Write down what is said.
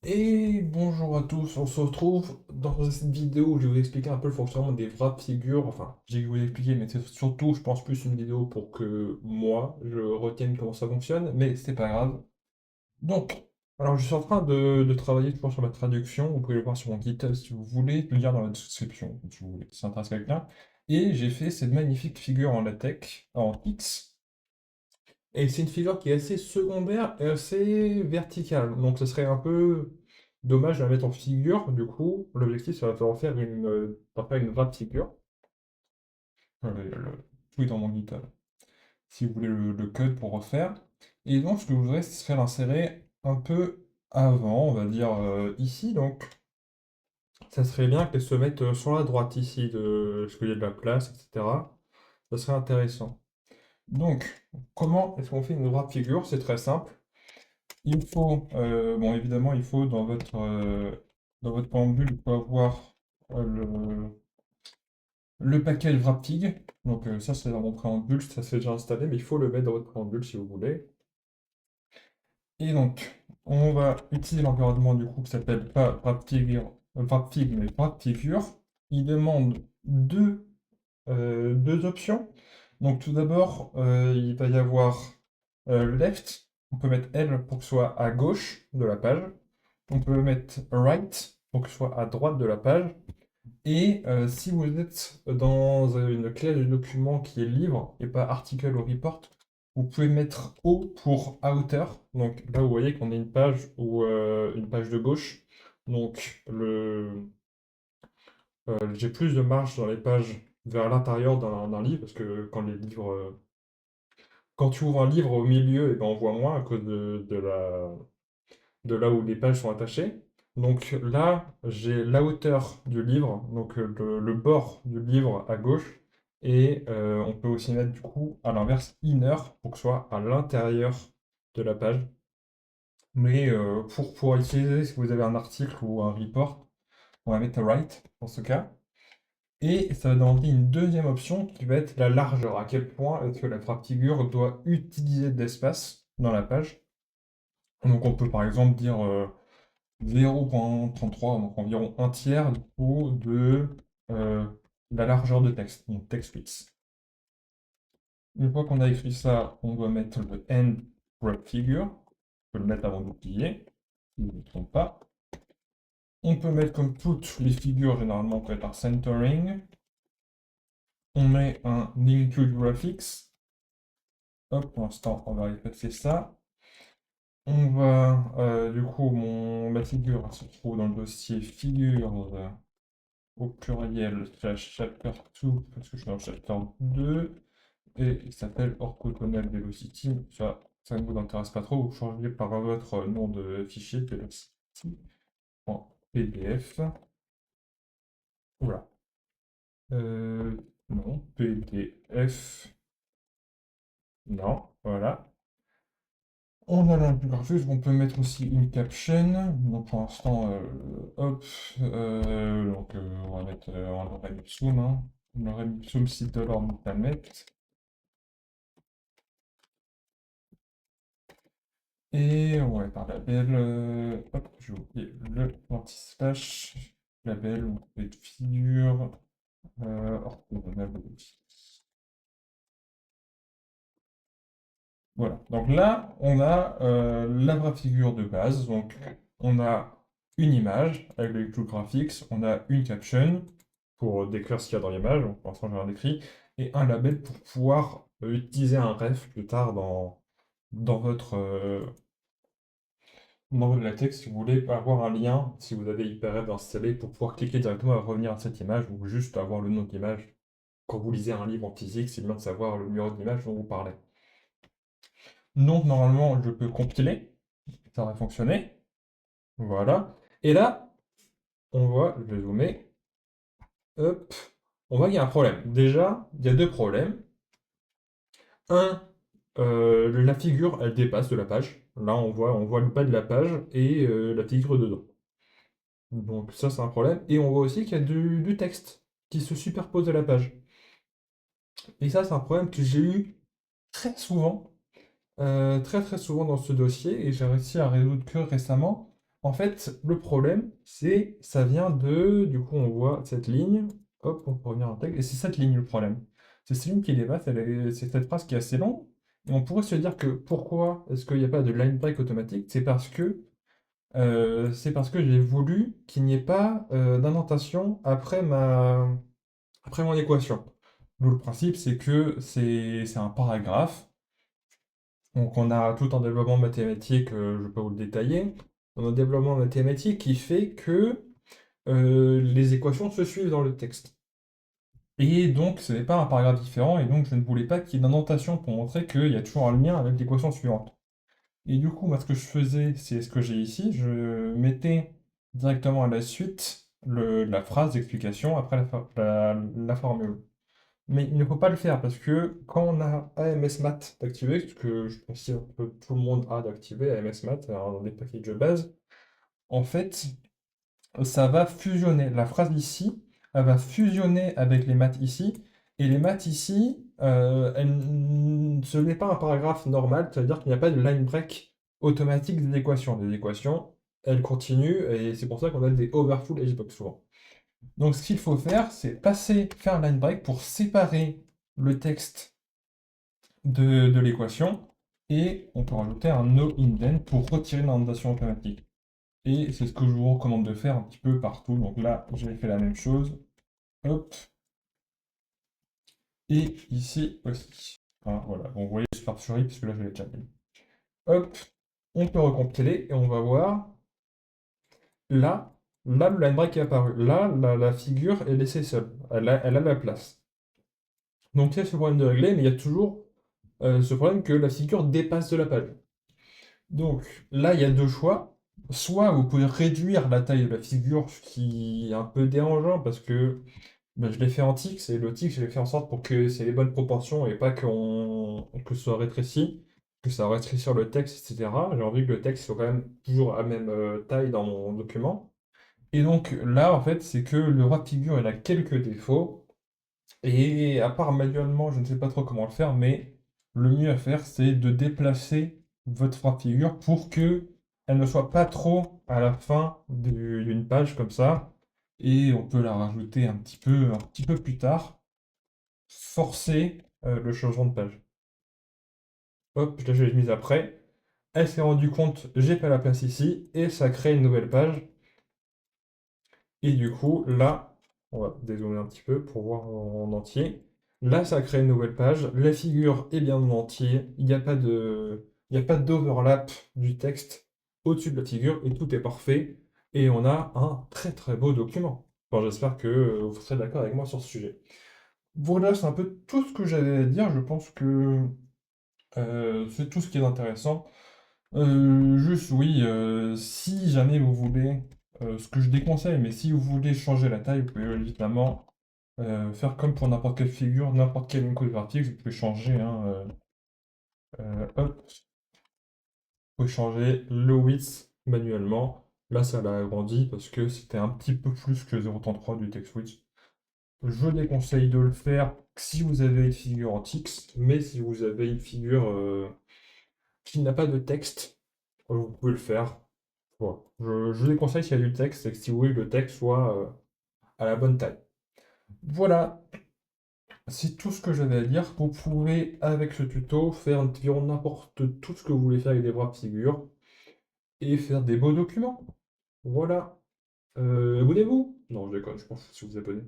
Et bonjour à tous, on se retrouve dans cette vidéo où je vais vous expliquer un peu le fonctionnement des wrap figures. Enfin, j'ai vous expliquer, mais c'est surtout, je pense, plus une vidéo pour que moi, je retienne comment ça fonctionne, mais c'est pas grave. Donc, alors je suis en train de travailler toujours sur ma traduction, vous pouvez le voir sur mon GitHub si vous voulez, le lien dans la description, si vous voulez, si ça intéresse quelqu'un. Et j'ai fait cette magnifique figure en latex, en X, et c'est une figure qui est assez secondaire et assez verticale. Donc ce serait un peu dommage de la mettre en figure. Du coup, l'objectif, ça va faire en faire d'en faire une vraie figure. Tout est dans mon GitHub. Si vous voulez le code pour refaire. Et donc, ce que je voudrais, c'est faire l'insérer un peu avant, on va dire ici. Donc, ça serait bien qu'elle se mette sur la droite ici, parce qu'il y a de la place, etc. Ça serait intéressant. Donc, comment est-ce qu'on fait une vraie figure? C'est très simple. Il faut, bon évidemment, il faut dans votre préambule, il faut avoir le package Wrapfig. Donc ça c'est dans mon préambule, ça c'est déjà installé, mais il faut le mettre dans votre préambule si vous voulez. Et donc, on va utiliser l'environnement du coup qui s'appelle pas Wrapfig, mais Wrapfigure. Il demande deux options. Donc tout d'abord, il va y avoir left, on peut mettre L pour que ce soit à gauche de la page. On peut mettre right pour que ce soit à droite de la page. Et si vous êtes dans une classe de document qui est libre et pas article ou report, vous pouvez mettre O pour outer. Donc là, vous voyez qu'on a une page ou une page de gauche. Donc j'ai plus de marge dans les pages vers l'intérieur d'un livre parce que quand tu ouvres un livre au milieu, et ben on voit moins à cause de là où les pages sont attachées. Donc là, j'ai la hauteur du livre, donc le bord du livre à gauche, et on peut aussi mettre du coup à l'inverse inner pour que ce soit à l'intérieur de la page. Mais pour utiliser, si vous avez un article ou un report, on va mettre right dans ce cas. Et ça va demander une deuxième option qui va être la largeur. À quel point est-ce que la frappe figure doit utiliser d'espace dans la page. Donc on peut par exemple dire 0,33, donc environ un tiers du coup de euh, la largeur de texte, donc text width. Une fois qu'on a écrit ça, on doit mettre le end wrap figure. On peut le mettre avant d'oublier, si je ne me trompe pas. On peut mettre comme toutes les figures, généralement on peut mettre un centering. On met un include graphics. Hop, pour l'instant, on va effacer ça. On va, du coup, ma figure elle se trouve dans le dossier figures au pluriel slash chapter 2, parce que je suis dans le chapter 2, et il s'appelle orthogonal velocity. Ça ne vous intéresse pas trop, vous changez par votre nom de fichier velocity.pdf. Voilà. Non, PDF. Non, voilà. On a l'infographique, on peut mettre aussi une caption. Donc pour l'instant, hop, on va mettre un lorem ipsum, hein. Lorem ipsum si dollar mutamet. Et on va mettre un label, hop, j'ai oublié le anti-slash, label, on peut mettre figure, orthogonal. Voilà. Donc là, on a la vraie figure de base. Donc, on a une image avec le Clue Graphics, on a une caption pour décrire ce qu'il y a dans l'image, donc pour l'instant j'ai rien écrit, et un label pour pouvoir utiliser un ref plus tard dans dans votre latex si vous voulez avoir un lien, si vous avez HyperRF installé, pour pouvoir cliquer directement et revenir à cette image, ou juste avoir le nom de l'image. Quand vous lisez un livre en physique, c'est bien de savoir le numéro de l'image dont vous parlez. Donc normalement, je peux compiler, ça aurait fonctionné. Voilà. Et là, on voit, je vais zoomer, hop, on voit qu'il y a un problème. Déjà, il y a deux problèmes. Un, la figure, elle dépasse de la page. Là, on voit le bas de la page et la figure dedans. Donc ça, c'est un problème. Et on voit aussi qu'il y a du texte qui se superpose à la page. Et ça, c'est un problème que j'ai eu très souvent, très très souvent dans ce dossier, et j'ai réussi à résoudre que récemment. En fait, le problème, c'est ça vient de, du coup, on voit cette ligne, hop, on peut revenir en texte, et c'est cette ligne le problème. C'est cette ligne qui dépasse, c'est cette phrase qui est assez longue, et on pourrait se dire que pourquoi est-ce qu'il n'y a pas de line break automatique? C'est parce que j'ai voulu qu'il n'y ait pas d'indentation après mon équation. Donc le principe, c'est que c'est un paragraphe. Donc on a tout un développement mathématique, je ne vais pas vous le détailler. On a un développement mathématique qui fait que les équations se suivent dans le texte. Et donc ce n'est pas un paragraphe différent, et donc je ne voulais pas qu'il y ait d'indentation pour montrer qu'il y a toujours un lien avec l'équation suivante. Et du coup, moi, ce que je faisais, c'est ce que j'ai ici, je mettais directement à la suite la phrase d'explication après la formule. Mais il ne faut pas le faire parce que quand on a AMS Math d'activer, ce que je pense que tout le monde a d'activer AMS Math dans des packages de base, en fait, ça va fusionner. La phrase ici, elle va fusionner avec les maths ici. Et les maths ici, ce n'est pas un paragraphe normal, c'est-à-dire qu'il n'y a pas de line break automatique des équations. Les équations, elles continuent, et c'est pour ça qu'on a des overfull edgebox souvent. Donc ce qu'il faut faire, c'est faire un line break pour séparer le texte de l'équation, et on peut rajouter un no indent pour retirer l'indentation automatique. Et c'est ce que je vous recommande de faire un petit peu partout. Donc là, j'ai fait la même chose. Hop. Et ici aussi. Enfin, voilà. Bon, vous voyez, je pars sur I, parce que là, je l'ai déjà mis. Hop. On peut recompiler et on va voir. Là, le line break est apparu. Là, la figure est laissée seule. Elle a la place. Donc, il y a ce problème de régler, mais il y a toujours ce problème que la figure dépasse de la page. Donc là, il y a deux choix. Soit vous pouvez réduire la taille de la figure, ce qui est un peu dérangeant parce que je l'ai fait en tix, et le tix, je l'ai fait en sorte pour que c'est les bonnes proportions et pas que ce soit rétréci, que ça rétrécisse le texte, etc. J'ai envie que le texte soit quand même toujours à la même taille dans mon document. Et donc là, en fait, c'est que le wrap figure, il a quelques défauts. Et à part manuellement, je ne sais pas trop comment le faire, mais le mieux à faire, c'est de déplacer votre wrap figure pour que elle ne soit pas trop à la fin d'une page comme ça. Et on peut la rajouter un petit peu plus tard, forcer le changement de page. Hop, là je l'ai mise après. Elle s'est rendue compte, j'ai pas la place ici, et ça crée une nouvelle page. Et du coup, là, on va dézoomer un petit peu pour voir en entier. Là, ça crée une nouvelle page. La figure est bien en entier. Il n'y a pas d'overlap du texte au-dessus de la figure, et tout est parfait. Et on a un très très beau document. Enfin, j'espère que vous serez d'accord avec moi sur ce sujet. Voilà, c'est un peu tout ce que j'avais à dire. Je pense que c'est tout ce qui est intéressant. Juste, oui, si jamais vous voulez, ce que je déconseille, mais si vous voulez changer la taille, vous pouvez évidemment faire comme pour n'importe quelle figure, n'importe quelle ligne graphique, vous pouvez changer, hein, hop, vous pouvez changer le width manuellement. Là, ça l'a agrandi parce que c'était un petit peu plus que 0,33 du text width. Je déconseille de le faire si vous avez une figure en TX, mais si vous avez une figure qui n'a pas de texte, vous pouvez le faire. Voilà. Je déconseille s'il y a du texte, c'est que si vous voulez que le texte soit à la bonne taille. Voilà, c'est tout ce que j'avais à dire. Vous pouvez, avec ce tuto, faire environ n'importe tout ce que vous voulez faire avec des bras de figure et faire des beaux documents. Voilà. Abonnez-vous? Non, je déconne, je pense si vous abonnez.